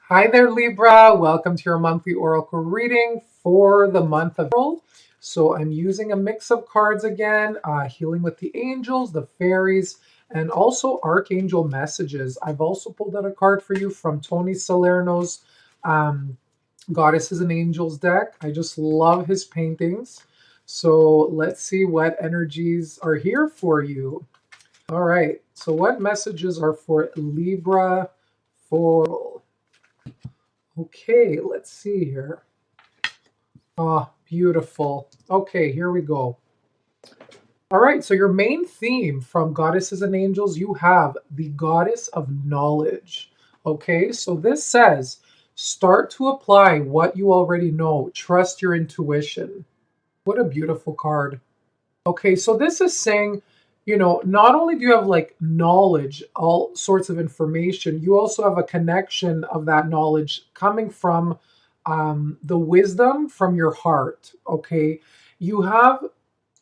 Hi there, Libra. Welcome to your monthly oracle reading for the month of April. So I'm using a mix of cards again, healing with the angels, the fairies, and also archangel messages. I've also pulled out a card for you from Tony Salerno's um, Goddesses and Angels deck. I just love his paintings. So let's see what energies are here for you. All right. So what messages are for Libra for? Okay, let's see here. Ah, beautiful. Okay, here we go. All right, so your main theme from Goddesses and Angels, you have the Goddess of Knowledge. Okay, so this says, start to apply what you already know. Trust your intuition. What a beautiful card. Okay, so this is saying, not only do you have like knowledge, all sorts of information, you also have a connection of that knowledge coming from the wisdom from your heart. Okay, you have,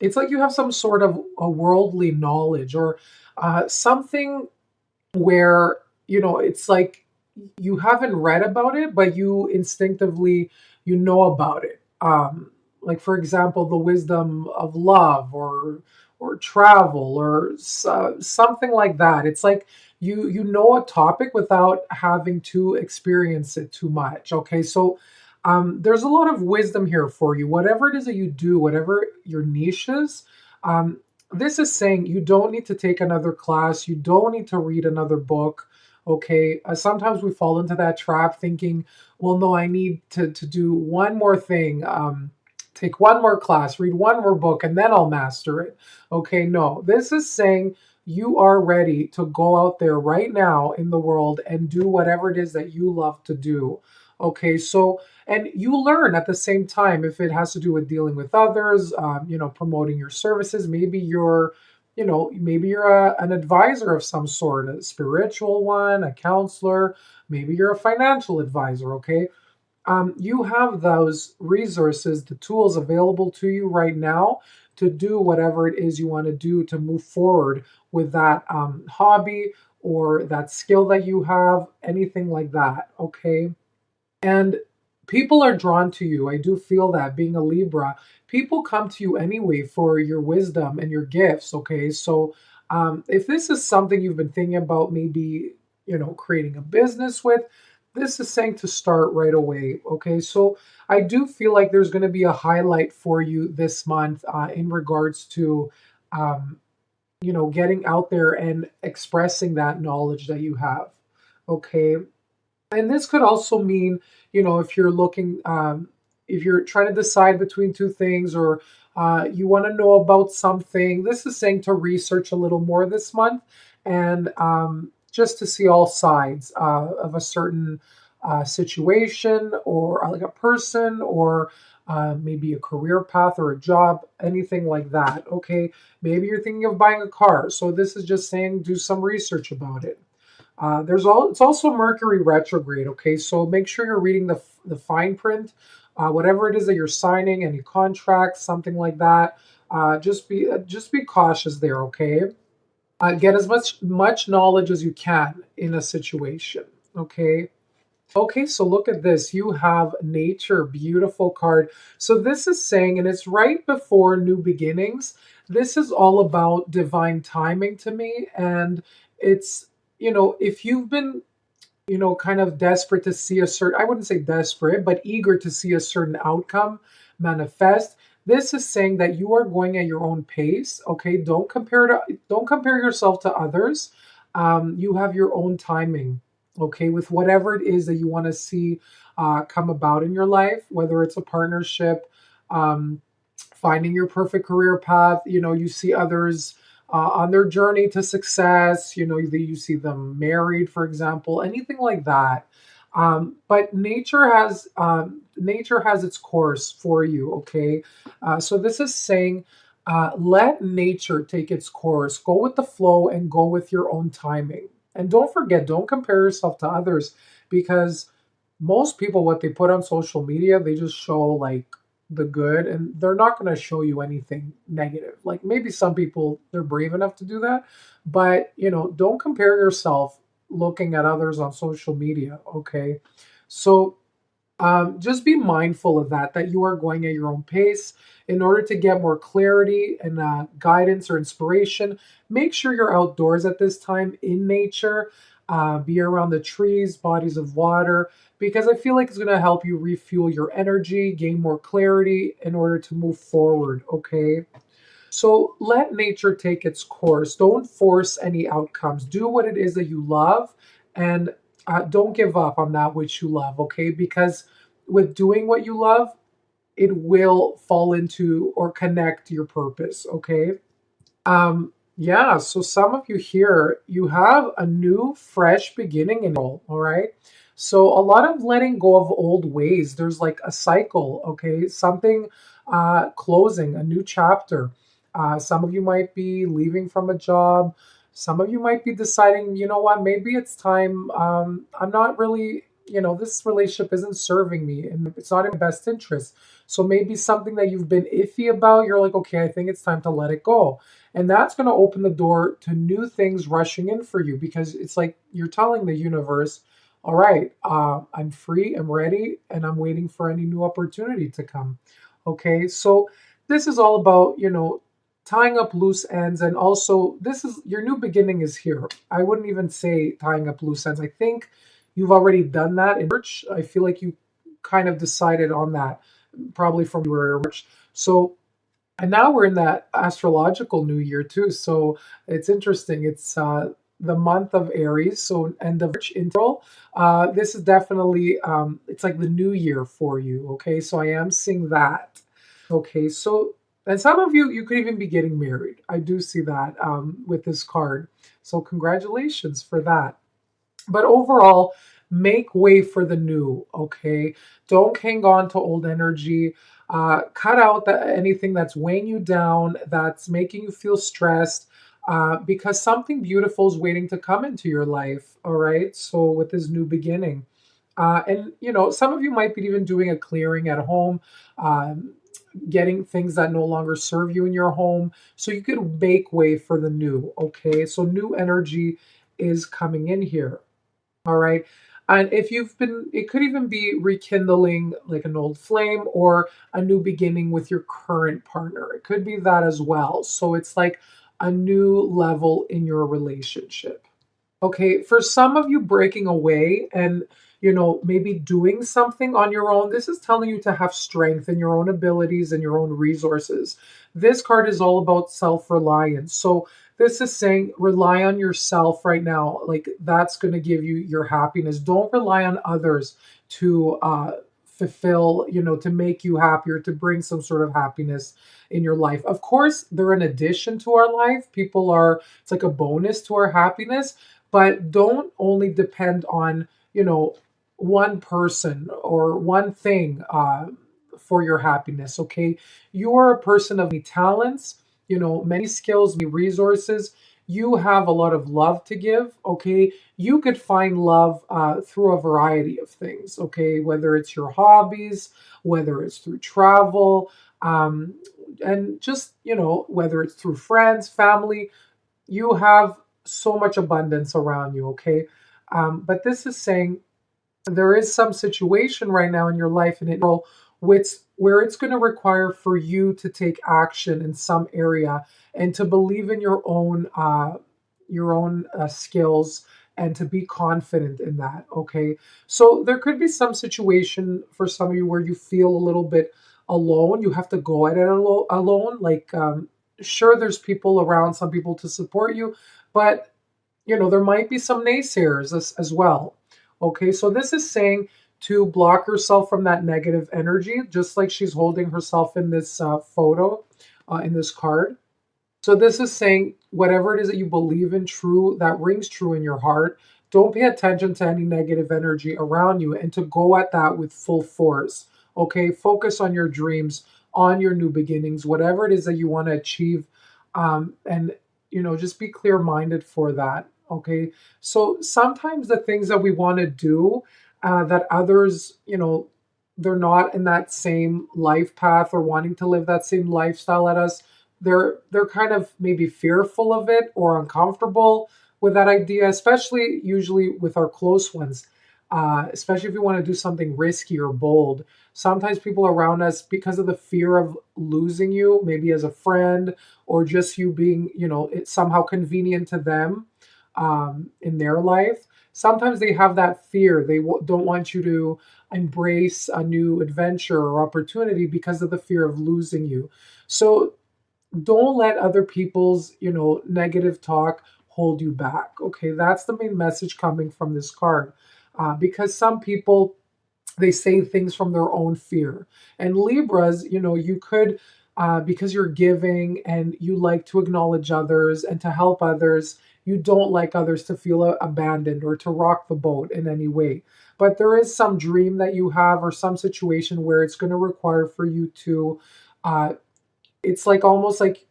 it's like you have some sort of a worldly knowledge or something where, it's like you haven't read about it, but you instinctively, you know about it. Like for example, the wisdom of love or travel or something like that. It's like you know a topic without having to experience it too much. Okay, so there's a lot of wisdom here for you. Whatever it is that you do, whatever your niche is, this is saying you don't need to take another class. You don't need to read another book. Okay. Sometimes we fall into that trap thinking, well, no, I need to do one more thing, take one more class, read one more book, and then I'll master it. Okay. No, this is saying you are ready to go out there right now in the world and do whatever it is that you love to do. Okay. So, and you learn at the same time if it has to do with dealing with others, promoting your services. Maybe you're an advisor of some sort, a spiritual one, a counselor. Maybe you're a financial advisor. Okay, you have those resources, the tools available to you right now to do whatever it is you want to do to move forward with that hobby or that skill that you have, anything like that. Okay, and people are drawn to you. I do feel that being a Libra, people come to you anyway for your wisdom and your gifts. Okay. So if this is something you've been thinking about, maybe, creating a business with, this is saying to start right away. Okay. So I do feel like there's going to be a highlight for you this month in regards to, um, getting out there and expressing that knowledge that you have. Okay, and this could also mean, if you're looking, if you're trying to decide between two things or you want to know about something, this is saying to research a little more this month and just to see all sides of a certain situation or like a person or maybe a career path or a job, anything like that. Okay, maybe you're thinking of buying a car. So this is just saying do some research about it. It's also Mercury retrograde. Okay, so make sure you're reading the fine print, whatever it is that you're signing, any contracts, something like that. Just be cautious there. Okay, get as much knowledge as you can in a situation. Okay. Okay, so look at this. You have nature, beautiful card. So this is saying, and it's right before new beginnings. This is all about divine timing to me. And it's, if you've been, kind of desperate to see a certain, I wouldn't say desperate, but eager to see a certain outcome manifest. This is saying that you are going at your own pace. Okay, don't compare yourself to others. You have your own timing. Okay, with whatever it is that you want to see come about in your life, whether it's a partnership, um, finding your perfect career path. You see others on their journey to success. You see them married, for example, anything like that. But nature has its course for you. Okay, so this is saying. Let nature take its course. Go with the flow and go with your own timing. And don't forget, don't compare yourself to others because most people, what they put on social media, they just show like the good and they're not going to show you anything negative. Like maybe some people, they're brave enough to do that. But, don't compare yourself looking at others on social media. Okay. So just be mindful of that you are going at your own pace. In order to get more clarity and guidance or inspiration, make sure you're outdoors at this time in nature. Be around the trees, bodies of water, because I feel like it's going to help you refuel your energy, gain more clarity in order to move forward. Okay. So let nature take its course. Don't force any outcomes. Do what it is that you love, and don't give up on that which you love, okay? Because with doing what you love, it will fall into or connect your purpose, okay? Yeah, so some of you here, you have a new, fresh beginning in role, all right? So a lot of letting go of old ways. There's like a cycle, okay? Something closing, a new chapter. Some of you might be leaving from a job. Some of you might be deciding, you know what, maybe it's time. I'm not really, this relationship isn't serving me and it's not in my best interest. So maybe something that you've been iffy about, you're like, okay, I think it's time to let it go. And that's going to open the door to new things rushing in for you because it's like you're telling the universe, all right, I'm free, I'm ready, and I'm waiting for any new opportunity to come. Okay, so this is all about, tying up loose ends. And also, this is your new beginning is here. I wouldn't even say tying up loose ends. I think you've already done that in March. I feel like you kind of decided on that probably from February or March. So, and now we're in that astrological new year too. So it's interesting. It's the month of Aries. So end of March intro. This is definitely it's like the new year for you. Okay, so I am seeing that. Okay, so and some of you could even be getting married. I do see that with this card. So congratulations for that. But overall, make way for the new, okay? Don't hang on to old energy. Cut out anything that's weighing you down, that's making you feel stressed, because something beautiful is waiting to come into your life, all right? So, with this new beginning. And, some of you might be even doing a clearing at home, getting things that no longer serve you in your home. So, you could make way for the new, okay? So, new energy is coming in here. All right. And if you've been, it could even be rekindling like an old flame or a new beginning with your current partner. It could be that as well. So it's like a new level in your relationship. Okay, for some of you breaking away and maybe doing something on your own, this is telling you to have strength in your own abilities and your own resources. This card is all about self-reliance. So this is saying rely on yourself right now. Like that's going to give you your happiness. Don't rely on others to fulfill, to make you happier, to bring some sort of happiness in your life. Of course, they're an addition to our life. People are, it's like a bonus to our happiness, but don't only depend on one person or one thing for your happiness. Okay, you are a person of many talents, many skills, many resources. You have a lot of love to give. Okay, you could find love through a variety of things. Okay, whether it's your hobbies, whether it's through travel, and just whether it's through friends, family. You have so much abundance around you, okay? But this is saying there is some situation right now in your life and which where it's going to require for you to take action in some area and to believe in your own skills and to be confident in that. Okay, so there could be some situation for some of you where you feel a little bit alone. You have to go at it alone. Like, sure, there's people around, some people to support you, but there might be some naysayers as well. Okay, so this is saying to block yourself from that negative energy, just like she's holding herself in this photo, in this card. So this is saying whatever it is that you believe in true, that rings true in your heart, don't pay attention to any negative energy around you and to go at that with full force. Okay, focus on your dreams, on your new beginnings, whatever it is that you want to achieve, and just be clear-minded for that. Okay, so sometimes the things that we want to do, that others, they're not in that same life path or wanting to live that same lifestyle at us, they're kind of maybe fearful of it or uncomfortable. with that idea, especially usually with our close ones, especially if you want to do something risky or bold. Sometimes people around us, because of the fear of losing you, maybe as a friend or just you being, it's somehow convenient to them in their life. Sometimes they have that fear. They don't want you to embrace a new adventure or opportunity because of the fear of losing you. So don't let other people's, negative talk hold you back. Okay, that's the main message coming from this card. Because some people, they say things from their own fear. And Libras, you could, because you're giving and you like to acknowledge others and to help others, you don't like others to feel abandoned or to rock the boat in any way. But there is some dream that you have or some situation where it's going to require for you to, uh, it's like almost like,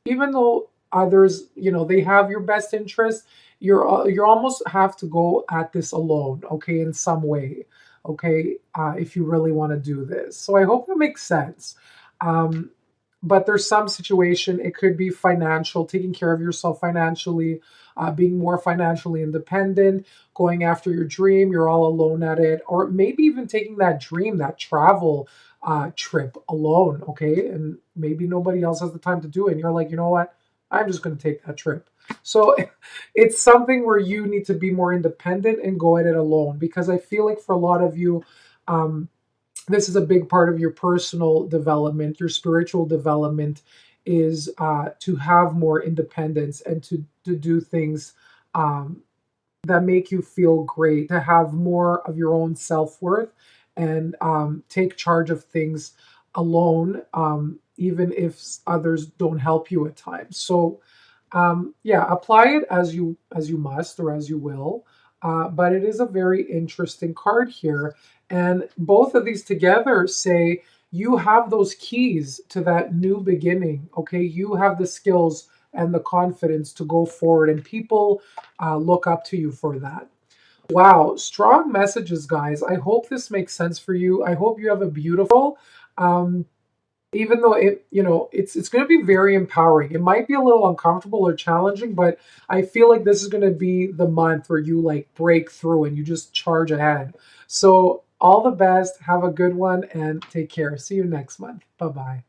even though others, they have your best interest, you're almost have to go at this alone, okay, in some way, okay, if you really want to do this. So I hope that makes sense. Um, but there's some situation, it could be financial, taking care of yourself financially, being more financially independent, going after your dream, you're all alone at it, or maybe even taking that dream, that travel trip alone, okay? And maybe nobody else has the time to do it. And you're like, you know what? I'm just going to take that trip. So it's something where you need to be more independent and go at it alone, because I feel like for a lot of you, um, this is a big part of your personal development, your spiritual development is to have more independence and to do things um, that make you feel great, to have more of your own self worth and take charge of things alone, even if others don't help you at times. So, yeah, apply it as you must or as you will. But it is a very interesting card here, and both of these together say you have those keys to that new beginning. Okay, you have the skills and the confidence to go forward, and people look up to you for that. Wow, strong messages, guys. I hope this makes sense for you. I hope you have a beautiful, um, even though it's going to be very empowering. It might be a little uncomfortable or challenging, but I feel like this is going to be the month where you like break through and you just charge ahead. So all the best. Have a good one and take care. See you next month. Bye bye.